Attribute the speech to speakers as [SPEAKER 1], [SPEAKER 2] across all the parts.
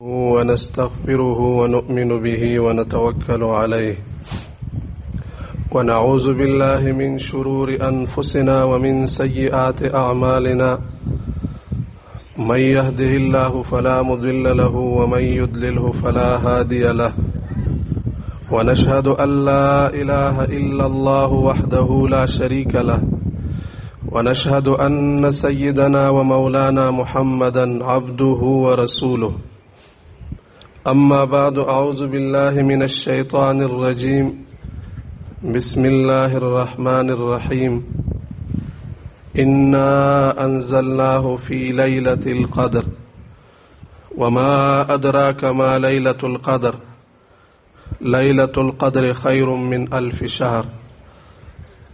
[SPEAKER 1] ونستغفره ونؤمن به ونتوكل عليه ونعوذ بالله من شرور أنفسنا ومن سيئات أعمالنا من يهده الله فلا مضل له ومن يضلله فلا هادي له ونشهد أن لا إله إلا الله وحده لا شريك له ونشهد أن سيدنا ومولانا محمدا عبده ورسوله أما بعد أعوذ بالله من الشيطان الرجيم بسم الله الرحمن الرحيم إنا أنزلناه في ليلة القدر وما أدراك ما ليلة القدر ليلة القدر خير من 1000 شهر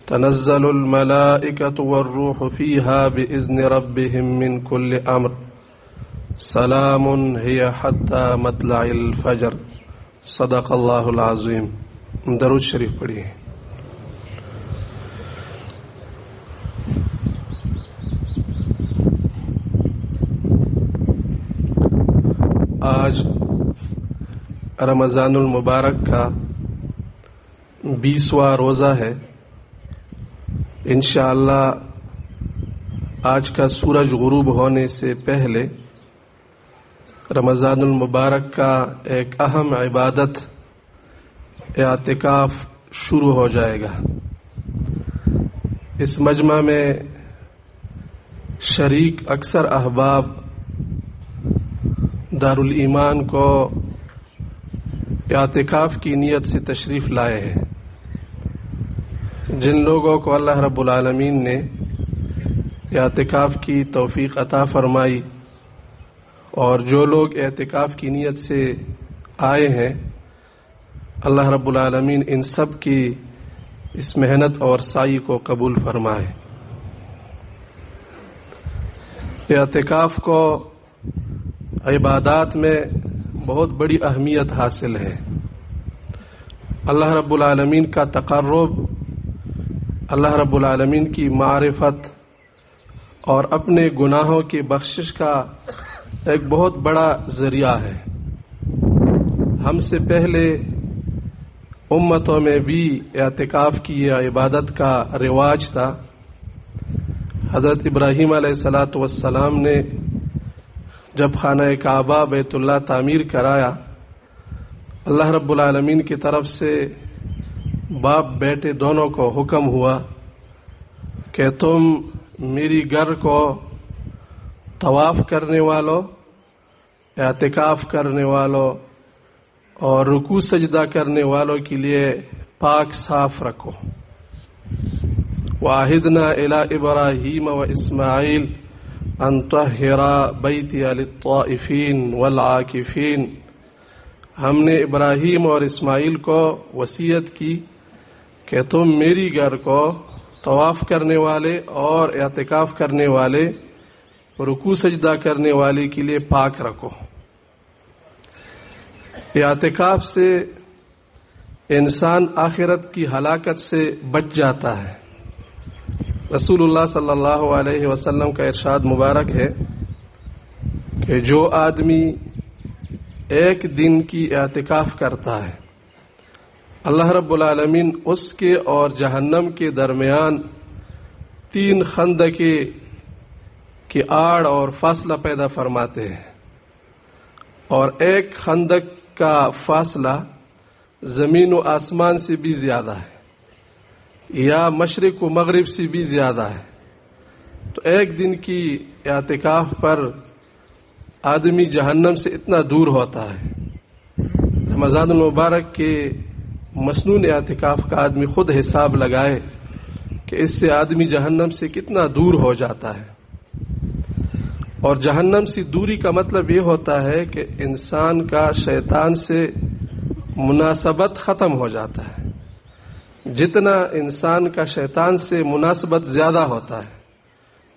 [SPEAKER 1] تنزل الملائكة والروح فيها بإذن ربهم من كل أمر سلام هي حتى مطلع الفجر صدق اللہ العظیم. درود شریف پڑھیے. آج رمضان المبارک کا 20واں روزہ ہے. انشاءاللہ آج کا سورج غروب ہونے سے پہلے رمضان المبارک کا ایک اہم عبادت اعتکاف شروع ہو جائے گا. اس مجمع میں شریک اکثر احباب دارالایمان کو اعتکاف کی نیت سے تشریف لائے ہیں. جن لوگوں کو اللہ رب العالمین نے اعتکاف کی توفیق عطا فرمائی اور جو لوگ اعتکاف کی نیت سے آئے ہیں، اللہ رب العالمین ان سب کی اس محنت اور سعی کو قبول فرمائے. اعتکاف کو عبادات میں بہت بڑی اہمیت حاصل ہے. اللہ رب العالمین کا تقرب، اللہ رب العالمین کی معرفت اور اپنے گناہوں کی بخشش کا ایک بہت بڑا ذریعہ ہے. ہم سے پہلے امتوں میں بھی اعتکاف کی یہ عبادت کا رواج تھا. حضرت ابراہیم علیہ السلام نے جب خانہ کعبہ بیت اللہ تعمیر کرایا، اللہ رب العالمین کی طرف سے باپ بیٹے دونوں کو حکم ہوا کہ تم میری گھر کو طواف کرنے والوں، اعتکاف کرنے والوں اور رکوع سجدہ کرنے والوں کے لیے پاک صاف رکھو. وَعَهِدْنَا إِلَىٰ إِبْرَاهِيمَ وَإِسْمَاعِيلَ أَن طَهِّرَا بَيْتِيَ لِلطَّائِفِينَ وَالْعَاكِفِينَ. ہم نے ابراہیم اور اسماعیل کو وصیت کی کہ تم میری گھر کو طواف کرنے والے اور اعتکاف کرنے والے، رکوع سجدہ کرنے والے کے لیے پاک رکھو. اعتکاف سے انسان آخرت کی ہلاکت سے بچ جاتا ہے. رسول اللہ صلی اللہ علیہ وسلم کا ارشاد مبارک ہے کہ جو آدمی ایک دن کی اعتکاف کرتا ہے، اللہ رب العالمین اس کے اور جہنم کے درمیان 3 خندقیں کی آڑ اور فاصلہ پیدا فرماتے ہیں، اور ایک خندق کا فاصلہ زمین و آسمان سے بھی زیادہ ہے یا مشرق و مغرب سے بھی زیادہ ہے. تو ایک دن کی اعتکاف پر آدمی جہنم سے اتنا دور ہوتا ہے. رمضان المبارک کے مسنون اعتکاف کا آدمی خود حساب لگائے کہ اس سے آدمی جہنم سے کتنا دور ہو جاتا ہے. اور جہنم سے دوری کا مطلب یہ ہوتا ہے کہ انسان کا شیطان سے مناسبت ختم ہو جاتا ہے. جتنا انسان کا شیطان سے مناسبت زیادہ ہوتا ہے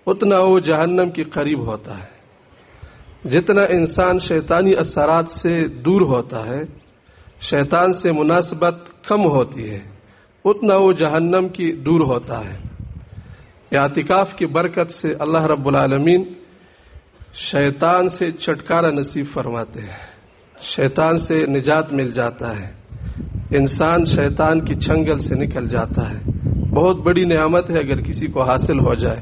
[SPEAKER 1] اتنا وہ جہنم کے قریب ہوتا ہے. جتنا انسان شیطانی اثرات سے دور ہوتا ہے، شیطان سے مناسبت کم ہوتی ہے، اتنا وہ جہنم کی دور ہوتا ہے. اعتکاف کی برکت سے اللہ رب العالمین شیطان سے چھٹکارا نصیب فرماتے ہیں. شیطان سے نجات مل جاتا ہے، انسان شیطان کی چھنگل سے نکل جاتا ہے۔ بہت بڑی نعمت ہے اگر کسی کو حاصل ہو جائے۔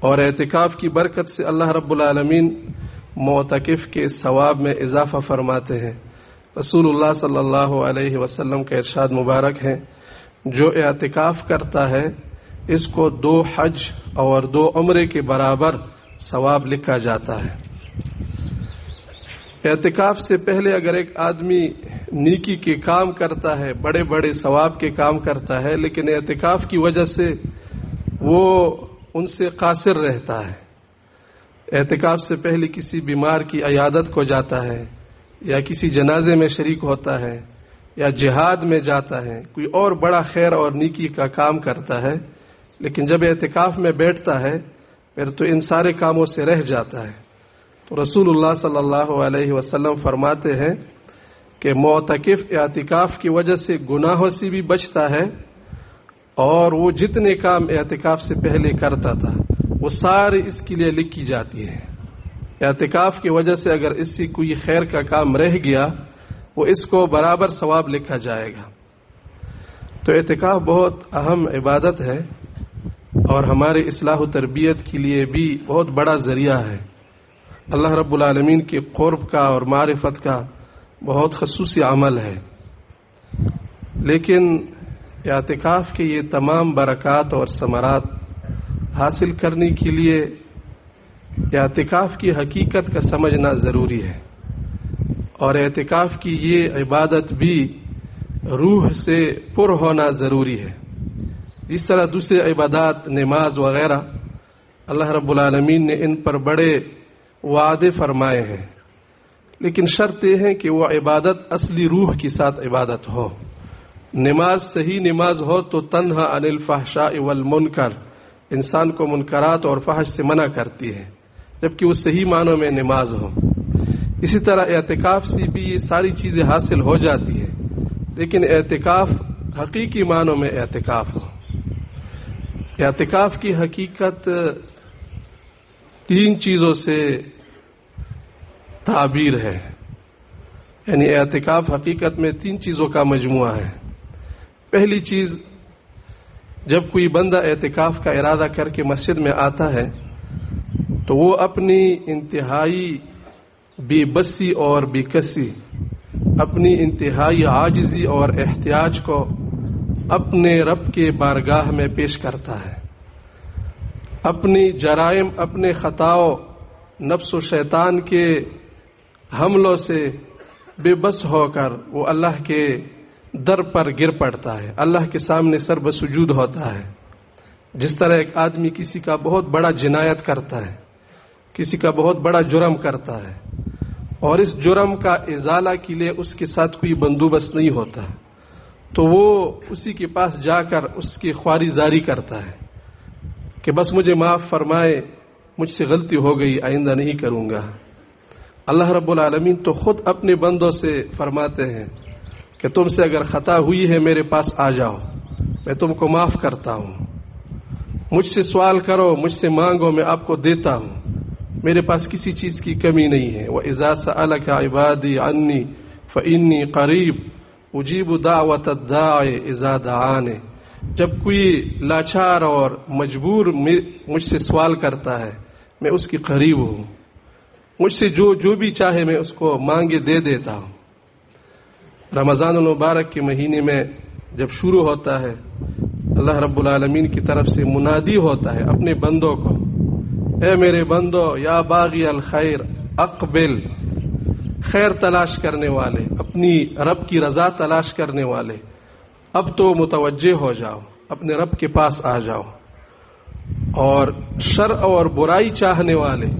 [SPEAKER 1] اور اعتکاف کی برکت سے اللہ رب العالمین معتکف کے ثواب میں اضافہ فرماتے ہیں۔ رسول اللہ صلی اللہ علیہ وسلم کا ارشاد مبارک ہے، جو اعتکاف کرتا ہے اس کو 2 حج اور 2 عمرے کے برابر ثواب لکھا جاتا ہے۔ اعتکاف سے پہلے اگر ایک آدمی نیکی کے کام کرتا ہے، بڑے بڑے ثواب کے کام کرتا ہے، لیکن اعتکاف کی وجہ سے وہ ان سے قاصر رہتا ہے، اعتکاف سے پہلے کسی بیمار کی عیادت کو جاتا ہے، یا کسی جنازے میں شریک ہوتا ہے، یا جہاد میں جاتا ہے، کوئی اور بڑا خیر اور نیکی کا کام کرتا ہے، لیکن جب اعتکاف میں بیٹھتا ہے پھر تو ان سارے کاموں سے رہ جاتا ہے۔ تو رسول اللہ صلی اللہ علیہ وسلم فرماتے ہیں کہ معتکف اعتکاف کی وجہ سے گناہوں سے بھی بچتا ہے، اور وہ جتنے کام اعتکاف سے پہلے کرتا تھا وہ سارے اس کے لیے لکھی جاتی ہے۔ اعتکاف کی وجہ سے اگر اس سے کوئی خیر کا کام رہ گیا وہ اس کو برابر ثواب لکھا جائے گا۔ تو اعتکاف بہت اہم عبادت ہے اور ہمارے اصلاح و تربیت کے لیے بھی بہت بڑا ذریعہ ہے۔ اللہ رب العالمین کے قرب کا اور معرفت کا بہت خصوصی عمل ہے، لیکن اعتکاف کے یہ تمام برکات اور ثمرات حاصل کرنے کے لیے اعتکاف کی حقیقت کا سمجھنا ضروری ہے، اور اعتکاف کی یہ عبادت بھی روح سے پر ہونا ضروری ہے۔ جس طرح دوسرے عبادات، نماز وغیرہ، اللہ رب العالمین نے ان پر بڑے وعدے فرمائے ہیں، لیکن شرط یہ ہے کہ وہ عبادت اصلی روح کے ساتھ عبادت ہو۔ نماز صحیح نماز ہو تو تنہا عن الفحشاء والمنکر، انسان کو منکرات اور فحش سے منع کرتی ہے، جبکہ وہ صحیح معنوں میں نماز ہو۔ اسی طرح اعتکاف سے بھی یہ ساری چیزیں حاصل ہو جاتی ہے، لیکن اعتکاف حقیقی معنوں میں اعتکاف ہو۔ اعتکاف کی حقیقت 3 چیزوں سے تعبیر ہے، یعنی اعتکاف حقیقت میں 3 چیزوں کا مجموعہ ہے۔ پہلی چیز، جب کوئی بندہ اعتکاف کا ارادہ کر کے مسجد میں آتا ہے تو وہ اپنی انتہائی بے بسی اور بے کسی، اپنی انتہائی عاجزی اور احتیاج کو اپنے رب کے بارگاہ میں پیش کرتا ہے۔ اپنی جرائم، اپنے خطاؤں، نفس و شیطان کے حملوں سے بے بس ہو کر وہ اللہ کے در پر گر پڑتا ہے، اللہ کے سامنے سر بسجود ہوتا ہے۔ جس طرح ایک آدمی کسی کا بہت بڑا جنایت کرتا ہے، کسی کا بہت بڑا جرم کرتا ہے، اور اس جرم کا ازالہ کے لیے اس کے ساتھ کوئی بندوبست نہیں ہوتا، تو وہ اسی کے پاس جا کر اس کی خواری زاری کرتا ہے کہ بس مجھے معاف فرمائے، مجھ سے غلطی ہو گئی، آئندہ نہیں کروں گا۔ اللہ رب العالمین تو خود اپنے بندوں سے فرماتے ہیں کہ تم سے اگر خطا ہوئی ہے میرے پاس آ جاؤ، میں تم کو معاف کرتا ہوں، مجھ سے سوال کرو، مجھ سے مانگو، میں آپ کو دیتا ہوں، میرے پاس کسی چیز کی کمی نہیں ہے۔ وَإِذَا سَأَلَكَ عِبَادِي عَنِّي فَإِنِّي قَرِيبٌ أُجِيبُ دَعْوَةَ الدَّاعِ إِذَا دَعَانِ۔ جب کوئی لاچار اور مجبور مجھ سے سوال کرتا ہے میں اس کی قریب ہوں، مجھ سے جو بھی چاہے میں اس کو مانگے دے دیتا ہوں۔ رمضان المبارک کے مہینے میں جب شروع ہوتا ہے، اللہ رب العالمین کی طرف سے منادی ہوتا ہے اپنے بندوں کو، اے میرے بندو، یا باغی الخیر اقبل، خیر تلاش کرنے والے، اپنی رب کی رضا تلاش کرنے والے، اب تو متوجہ ہو جاؤ، اپنے رب کے پاس آ جاؤ، اور شر اور برائی چاہنے والے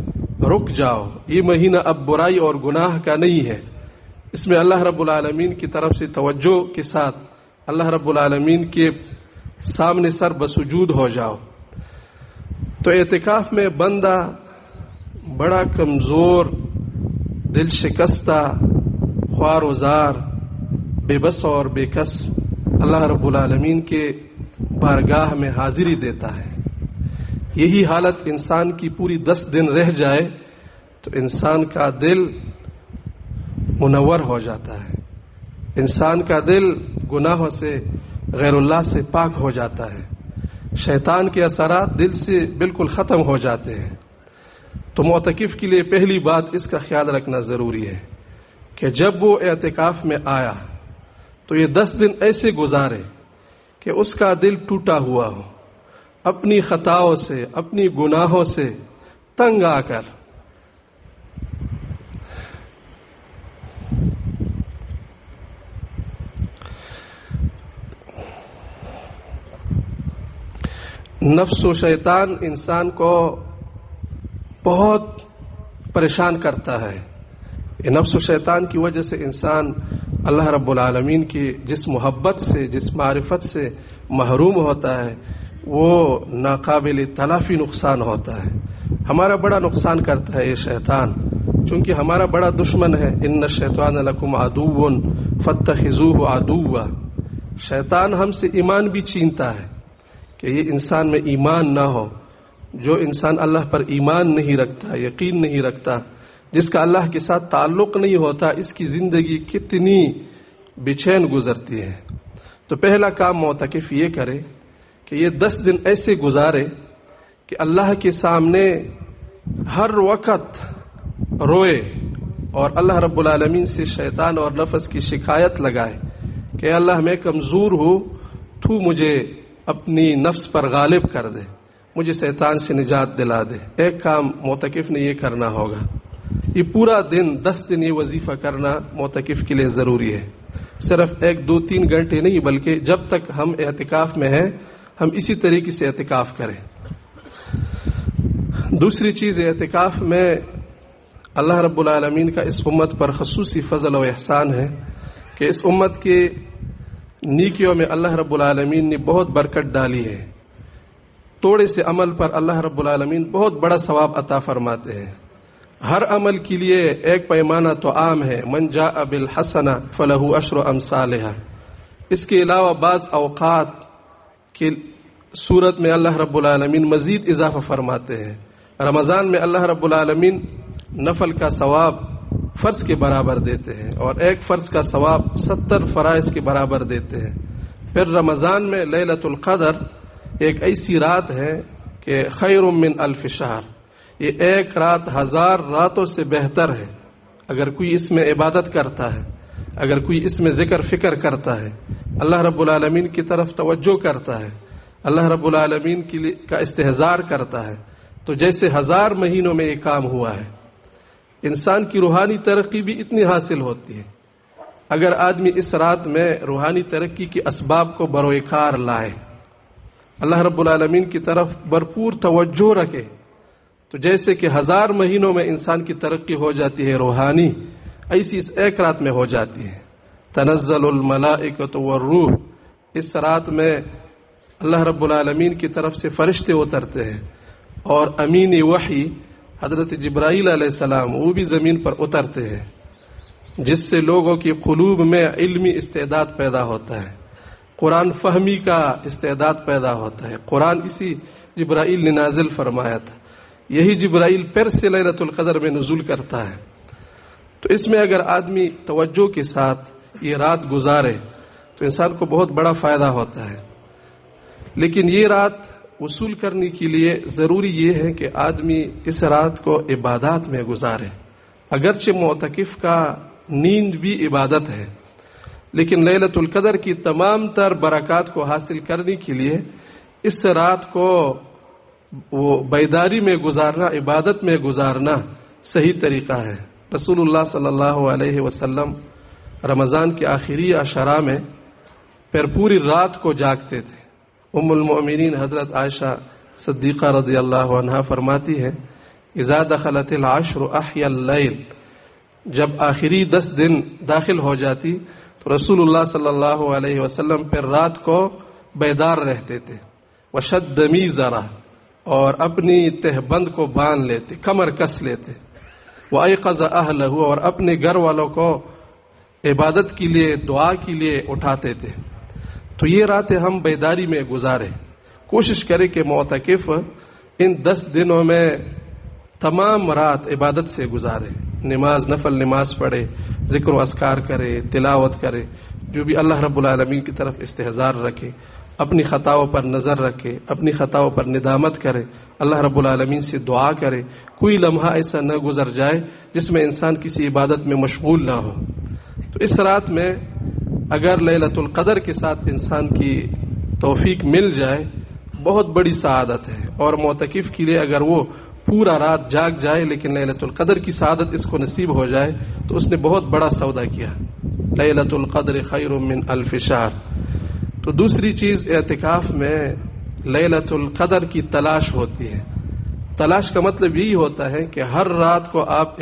[SPEAKER 1] رک جاؤ، یہ مہینہ اب برائی اور گناہ کا نہیں ہے، اس میں اللہ رب العالمین کی طرف سے توجہ کے ساتھ اللہ رب العالمین کے سامنے سر بسجود ہو جاؤ۔ تو اعتکاف میں بندہ بڑا کمزور، دل شکستہ، خوار و زار، بے بس اور بے کس اللہ رب العالمین کے بارگاہ میں حاضری دیتا ہے۔ یہی حالت انسان کی پوری 10 دن رہ جائے تو انسان کا دل منور ہو جاتا ہے، انسان کا دل گناہوں سے، غیر اللہ سے پاک ہو جاتا ہے، شیطان کے اثرات دل سے بالکل ختم ہو جاتے ہیں۔ تو معتکف کے لیے پہلی بات اس کا خیال رکھنا ضروری ہے کہ جب وہ اعتکاف میں آیا تو یہ 10 دن ایسے گزارے کہ اس کا دل ٹوٹا ہوا ہو، اپنی خطاؤں سے، اپنی گناہوں سے تنگ آ کر نفس و شیطان انسان کو بہت پریشان کرتا ہے۔ یہ نفس و شیطان کی وجہ سے انسان اللہ رب العالمین کی جس محبت سے، جس معرفت سے محروم ہوتا ہے، وہ ناقابل تلافی نقصان ہوتا ہے۔ ہمارا بڑا نقصان کرتا ہے یہ شیطان، چونکہ ہمارا بڑا دشمن ہے۔ ان الشیطان لکم عدو فاتخذوہ عدوا۔ شیطان ہم سے ایمان بھی چھینتا ہے کہ یہ انسان میں ایمان نہ ہو۔ جو انسان اللہ پر ایمان نہیں رکھتا، یقین نہیں رکھتا، جس کا اللہ کے ساتھ تعلق نہیں ہوتا، اس کی زندگی کتنی بے چین گزرتی ہے۔ تو پہلا کام معتکف یہ کرے کہ یہ 10 دن ایسے گزارے کہ اللہ کے سامنے ہر وقت روئے اور اللہ رب العالمین سے شیطان اور نفس کی شکایت لگائے کہ اللہ میں کمزور ہوں، تو مجھے اپنی نفس پر غالب کر دے، مجھے شیطان سے نجات دلا دے۔ ایک کام معتکف نے یہ کرنا ہوگا۔ یہ پورا دن 10 دن یہ وظیفہ کرنا معتکف کے لیے ضروری ہے، صرف 1 2 3 گھنٹے نہیں، بلکہ جب تک ہم اعتکاف میں ہیں ہم اسی طریقے سے اعتکاف کریں۔ دوسری چیز، اعتکاف میں اللہ رب العالمین کا اس امت پر خصوصی فضل و احسان ہے کہ اس امت کے نیکیوں میں اللہ رب العالمین نے بہت برکت ڈالی ہے۔ تھوڑے سے عمل پر اللہ رب العالمین بہت بڑا ثواب عطا فرماتے ہیں۔ ہر عمل کے لیے ایک پیمانہ تو عام ہے، من جاء بالحسنہ فلہ عشر امثالہا۔ اس کے علاوہ بعض اوقات کی صورت میں اللہ رب العالمین مزید اضافہ فرماتے ہیں۔ رمضان میں اللہ رب العالمین نفل کا ثواب فرض کے برابر دیتے ہیں، اور ایک فرض کا ثواب 70 فرائض کے برابر دیتے ہیں۔ پھر رمضان میں لیلۃ القدر ایک ایسی رات ہے کہ خیر من 1000 شہر، یہ ایک رات 1000 راتوں سے بہتر ہے۔ اگر کوئی اس میں عبادت کرتا ہے، اگر کوئی اس میں ذکر فکر کرتا ہے، اللہ رب العالمین کی طرف توجہ کرتا ہے، اللہ رب العالمین کا استحضار کرتا ہے، تو جیسے 1000 مہینوں میں یہ کام ہوا ہے۔ انسان کی روحانی ترقی بھی اتنی حاصل ہوتی ہے اگر آدمی اس رات میں روحانی ترقی کے اسباب کو بروئے کار لائے، اللہ رب العالمین کی طرف بھرپور توجہ رکھے، تو جیسے کہ 1000 مہینوں میں انسان کی ترقی ہو جاتی ہے روحانی، ایسی اس ایک رات میں ہو جاتی ہے۔ تنزل الملائکۃ والروح، اس رات میں اللہ رب العالمین کی طرف سے فرشتے اترتے ہیں، اور امین وحی حضرت جبرائیل علیہ السلام وہ بھی زمین پر اترتے ہیں، جس سے لوگوں کی قلوب میں علمی استعداد پیدا ہوتا ہے، قرآن فہمی کا استعداد پیدا ہوتا ہے۔ قرآن اسی جبرائیل نے نازل فرمایا تھا، یہی جبرائیل پھر سے لیلۃ القدر میں نزول کرتا ہے۔ تو اس میں اگر آدمی توجہ کے ساتھ یہ رات گزارے تو انسان کو بہت بڑا فائدہ ہوتا ہے۔ لیکن یہ رات وصول کرنے کے لیے ضروری یہ ہے کہ آدمی اس رات کو عبادات میں گزارے۔ اگرچہ معتکف کا نیند بھی عبادت ہے، لیکن لیلۃ القدر کی تمام تر برکات کو حاصل کرنے کے لیے اس رات کو وہ بیداری میں گزارنا، عبادت میں گزارنا صحیح طریقہ ہے۔ رسول اللہ صلی اللہ علیہ وسلم رمضان کے آخری عشرہ میں پھر پوری رات کو جاگتے تھے۔ ام المؤمنین حضرت عائشہ صدیقہ رضی اللہ عنہا فرماتی ہے، اذا دخلت العشر احیا اللیل، جب آخری 10 دن داخل ہو جاتی تو رسول اللہ صلی اللہ علیہ وسلم پھر رات کو بیدار رہتے تھے، وشد میزرہ، اور اپنی تہبند کو باندھ لیتے، کمر کس لیتے، وایقظ اہلہ، اور اپنے گھر والوں کو عبادت کے لیے، دعا کے لیے اٹھاتے تھے۔ تو یہ راتیں ہم بیداری میں گزارے، کوشش کریں کہ معتکف ان 10 دنوں میں تمام رات عبادت سے گزارے، نماز نفل نماز پڑھے، ذکر و اذکار کرے، تلاوت کرے، جو بھی اللہ رب العالمین کی طرف استحضار رکھے، اپنی خطاؤں پر نظر رکھے، اپنی خطاؤں پر ندامت کرے، اللہ رب العالمین سے دعا کرے، کوئی لمحہ ایسا نہ گزر جائے جس میں انسان کسی عبادت میں مشغول نہ ہو۔ تو اس رات میں اگر لیلۃ القدر کے ساتھ انسان کی توفیق مل جائے بہت بڑی سعادت ہے، اور معتکف کے لیے اگر وہ پورا رات جاگ جائے لیکن لیلۃ القدر کی سعادت اس کو نصیب ہو جائے تو اس نے بہت بڑا سودا کیا۔ لیلۃ القدر خیر من الف شہر۔ تو دوسری چیز اعتکاف میں لیلۃ القدر کی تلاش ہوتی ہے۔ تلاش کا مطلب یہی ہوتا ہے کہ ہر رات کو آپ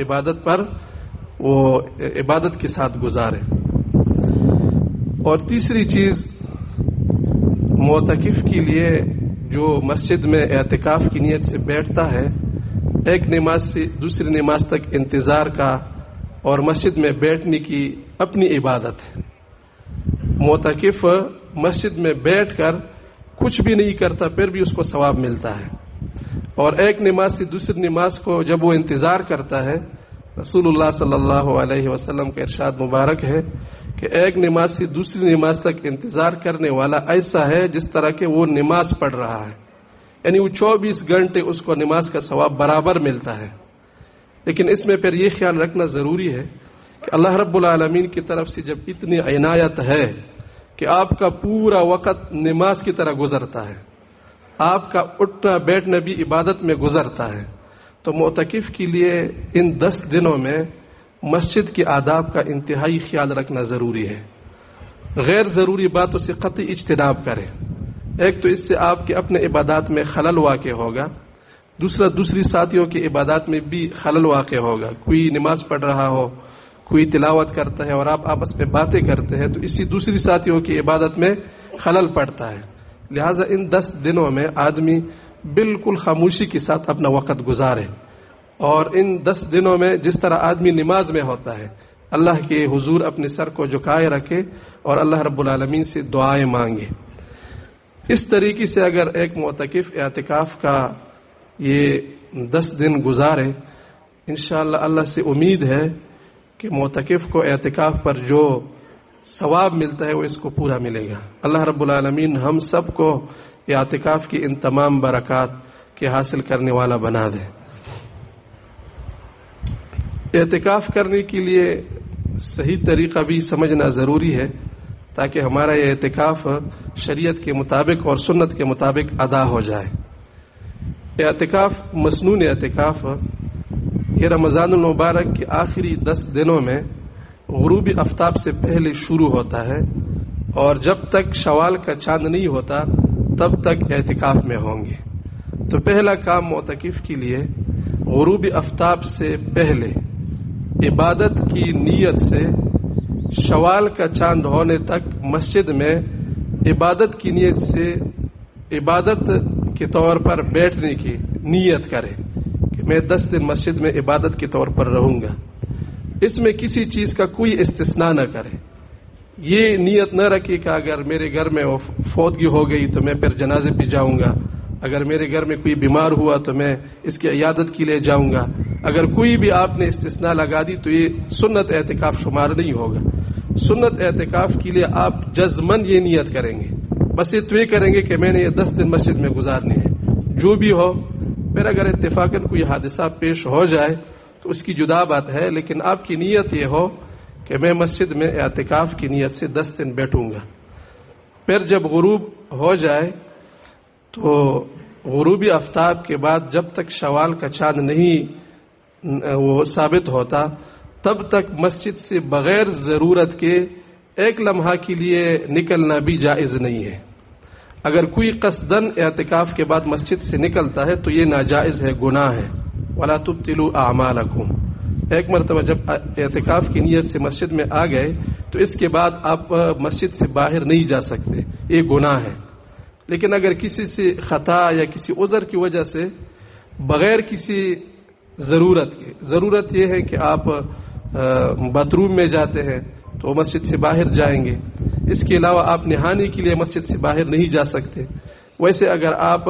[SPEAKER 1] عبادت کے ساتھ گزاریں۔ اور تیسری چیز معتکف کے لیے جو مسجد میں اعتکاف کی نیت سے بیٹھتا ہے، ایک نماز سے دوسری نماز تک انتظار کا اور مسجد میں بیٹھنے کی اپنی عبادت ہے۔ معتکف مسجد میں بیٹھ کر کچھ بھی نہیں کرتا پھر بھی اس کو ثواب ملتا ہے، اور ایک نماز سے دوسری نماز کو جب وہ انتظار کرتا ہے، رسول اللہ صلی اللہ علیہ وسلم کا ارشاد مبارک ہے کہ ایک نماز سے دوسری نماز تک انتظار کرنے والا ایسا ہے جس طرح کہ وہ نماز پڑھ رہا ہے، یعنی وہ 24 گھنٹے اس کو نماز کا ثواب برابر ملتا ہے۔ لیکن اس میں پھر یہ خیال رکھنا ضروری ہے کہ اللہ رب العالمین کی طرف سے جب اتنی عنایت ہے کہ آپ کا پورا وقت نماز کی طرح گزرتا ہے، آپ کا اٹھنا بیٹھنا بھی عبادت میں گزرتا ہے، تو معتکف کے لیے ان 10 دنوں میں مسجد کے آداب کا انتہائی خیال رکھنا ضروری ہے۔ غیر ضروری باتوں سے قطعی اجتناب کریں۔ ایک تو اس سے آپ کے اپنے عبادات میں خلل واقع ہوگا، دوسری ساتھیوں کی عبادات میں بھی خلل واقع ہوگا۔ کوئی نماز پڑھ رہا ہو، کوئی تلاوت کرتا ہے اور آپ آپس میں باتیں کرتے ہیں تو اسی دوسری ساتھیوں کی عبادت میں خلل پڑتا ہے۔ لہٰذا ان 10 دنوں میں آدمی بالکل خاموشی کے ساتھ اپنا وقت گزارے، اور ان 10 دنوں میں جس طرح آدمی نماز میں ہوتا ہے اللہ کے حضور اپنے سر کو جھکائے رکھے اور اللہ رب العالمین سے دعائیں مانگے۔ اس طریقے سے اگر ایک معتکف اعتکاف کا یہ 10 دن گزارے، انشاءاللہ اللہ سے امید ہے کہ معتکف کو اعتکاف پر جو ثواب ملتا ہے وہ اس کو پورا ملے گا۔ اللہ رب العالمین ہم سب کو اعتکاف کی ان تمام برکات کے حاصل کرنے والا بنا دے۔ اعتکاف کرنے کے لیے صحیح طریقہ بھی سمجھنا ضروری ہے تاکہ ہمارا یہ اعتکاف شریعت کے مطابق اور سنت کے مطابق ادا ہو جائے۔ اعتکاف مسنون اعتکاف یہ رمضان المبارک کے آخری 10 دنوں میں غروب آفتاب سے پہلے شروع ہوتا ہے، اور جب تک شوال کا چاند نہیں ہوتا تب تک اعتکاف میں ہوں گے۔ تو پہلا کام معتکف کے لیے غروب آفتاب سے پہلے عبادت کی نیت سے شوال کا چاند ہونے تک مسجد میں عبادت کی نیت سے عبادت کے طور پر بیٹھنے کی نیت کرے کہ میں 10 دن مسجد میں عبادت کے طور پر رہوں گا۔ اس میں کسی چیز کا کوئی استثناء نہ کرے۔ یہ نیت نہ رکھے کہ اگر میرے گھر میں فوتگی ہو گئی تو میں پھر جنازے پہ جاؤں گا، اگر میرے گھر میں کوئی بیمار ہوا تو میں اس کی عیادت کے لیے جاؤں گا۔ اگر کوئی بھی آپ نے استثناء لگا دی تو یہ سنت اعتکاف شمار نہیں ہوگا۔ سنت اعتکاف کے لیے آپ جزمن یہ نیت کریں گے، بس یہ کریں گے کہ میں نے یہ 10 دن مسجد میں گزارنی ہے، جو بھی ہو۔ پھر اگر اتفاقاً کوئی حادثہ پیش ہو جائے تو اس کی جدا بات ہے، لیکن آپ کی نیت یہ ہو کہ میں مسجد میں اعتکاف کی نیت سے 10 دن بیٹھوں گا۔ پھر جب غروب ہو جائے تو غروبی آفتاب کے بعد جب تک شوال کا چاند نہیں وہ ثابت ہوتا تب تک مسجد سے بغیر ضرورت کے ایک لمحہ کے لیے نکلنا بھی جائز نہیں ہے۔ اگر کوئی قصدن اعتکاف کے بعد مسجد سے نکلتا ہے تو یہ ناجائز ہے، گناہ ہے۔ وَلَا تُبْطِلُوا أَعْمَالَكُمْ۔ ایک مرتبہ جب اعتکاف کی نیت سے مسجد میں آ گئے تو اس کے بعد آپ مسجد سے باہر نہیں جا سکتے، یہ گناہ ہے۔ لیکن اگر کسی سے خطا یا کسی عذر کی وجہ سے بغیر کسی ضرورت یہ ہے کہ آپ باتھ روم میں جاتے ہیں تو مسجد سے باہر جائیں گے، اس کے علاوہ آپ نہانے کے لیے مسجد سے باہر نہیں جا سکتے۔ ویسے اگر آپ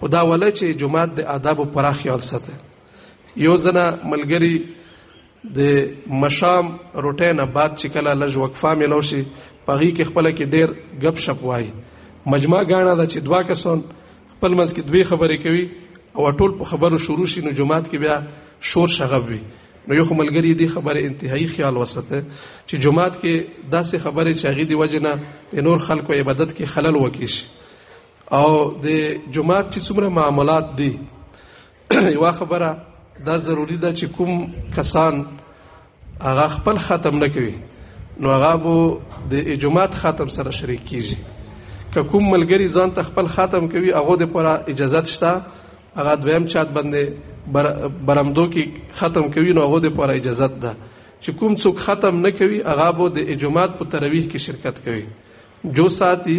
[SPEAKER 1] خدا ولای چې جمعات د آداب پر خیال ساته. یو ځنه ملګری د مشام روټه نه بعد چې کله لږ وقفه ملو شي پغی کې خپل کې ډیر غب شپ وای مجمع غاڼه دا چې دوا کسان خپل منځ کې دوی خبرې کوي او ټول په خبرو شروع شي نو جمعات کې بیا شور شغب وي. نو یو ملګری دی خبره انتهایی خیال وسته چې جمعات کې داسې خبره چې هغه دی وجنه په نور خلکو عبادت کې خلل وکیش او د جمعات چې څومره معاملات دي یو خبره دا ضروری ده چې کوم کسان هغه خپل ختم نه کوي نو هغه بو د جمعات ختم سره شریک کیږي. که کوم ملګری ځان ته خپل ختم کوي هغه د پوره اجازه شته هغه دویم چات باندې برمدو کې ختم کوي نو هغه د پوره اجازه ده. چې کوم څوک ختم نه کوي هغه بو د جمعات په تراویح کې شرکت کوي. جو ساتھی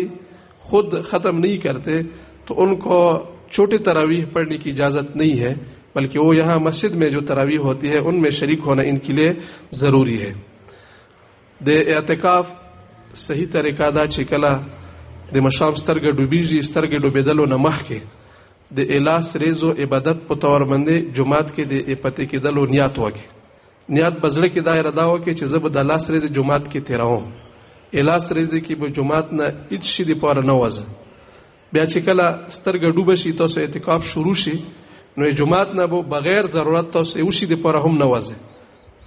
[SPEAKER 1] خود ختم نہیں کرتے تو ان کو چھوٹی تراویح پڑھنے کی اجازت نہیں ہے بلکہ وہ یہاں مسجد میں جو تراویح ہوتی ہے ان میں شریک ہونا ان کے لیے ضروری ہے. د اعتکاف صحیح طریقه دا چې کله د مشام سترګې ډوبېږي سترګې ډوبېدلو نه مخکې د الاس ریزو عبادت په تور باندې جمعات کې د پته کېدلو نیت وکړي. نیت بزړه کې دا اراده وکړي چې زه به د الاس ریز جمعات کې تیراوم. الاس ریز کې به جمعات نه هیڅ شي د پاره نه وځه. بیا چې کله سترګې ډوبه شي تاسو اعتکاف شروع شي نو جمعات نه به بغیر ضرورت تاسو یو شي د پاره هم نه وځه.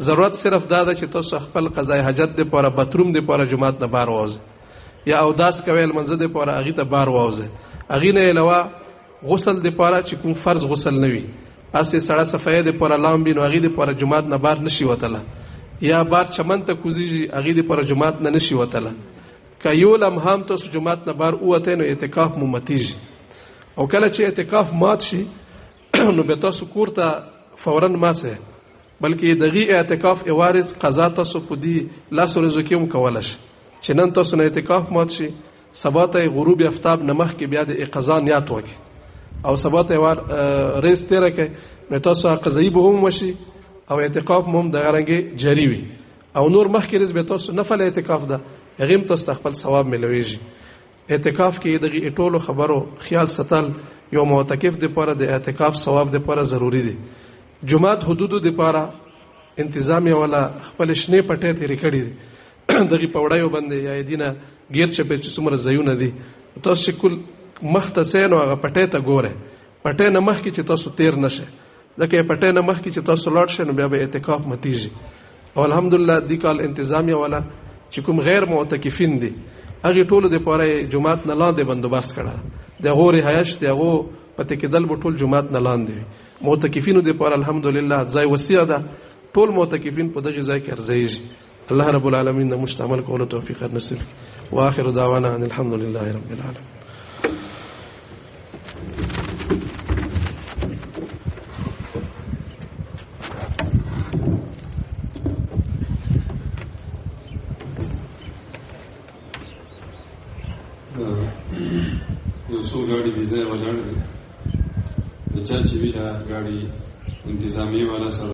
[SPEAKER 1] ضرورت صرف دا ده چې تاسو خپل قضای حاجت د پاره باتروم د پاره جمعات نه بار وځه یا اوداس کوي منځ د پاره اغه ته بار وځه. اغه نه علاوه غسل د پاره چې کوم فرض غسل نه وي اسې سړه صفایه د پاره لام بین اغه د پاره جمعات نه بار نشي وتله یا بار چمن ته کوزيږي اغه د پاره جمعات نه نشي وتله. که یو لمحام تاسو جمعات نه بار اوته نو اعتکاف مو متیږي او کله چې اعتکاف مات شي نو به تاسو کوړه فورا ماسه بلکې دغه اعتکاف اوارز قضا تاسو په دی لاس ورځو کې هم کولش چې نن تاسو نه اعتکاف مات شي سبا ته غروب افتاب نمخ کې بیا د قضا نیت وکړي او سبا ته وار ریس تیر کې نو تاسو قضایي به هم وشي او اعتکاف هم د غرنګي جاری وي او نور مخ کې رز به تاسو نفل اعتکاف ده هغه تاسو خپل ثواب ملويږي. اعتکاف کې دغه ټولو خبرو خیال ساتل یو معتکف د پاره د اعتکاف ثواب د پاره ضروری دي. جمعات حدودو د پاره انتظامیه ولا خپل شنه پټه تیری کړی دي دغه پوړایو باندې یا دینه غیر چپه چې څومره زيونه دي تاسو کول مختصین او هغه پټه ته ګوره پټه نه مخ کې چې تاسو تیر نشه ځکه پټه نه مخ کې چې تاسو لاړ شئ نو بیا به اعتکاف متیږي. او الحمدلله د کال انتظامیه ولا چې کوم غیر معتکفین دي هغه ټولو د پاره جمعات نه لاندې بندوبست کړه د غوري حیاش دغه پته کېدل په ټول جمعات نه لاندې معتکفینو د پاره الحمدلله ځای وسیع ده ټول معتکفین په دغه ځای کې ارزيږي. الله رب العالمین د مشتمل کولو توفیق نصیب کړي. واخر دعوانا ان الحمد لله رب العالمین.
[SPEAKER 2] یو څو ګاډي ویزه ولاړ دي د چا چې وی دا ګاډي انتظامی والا سره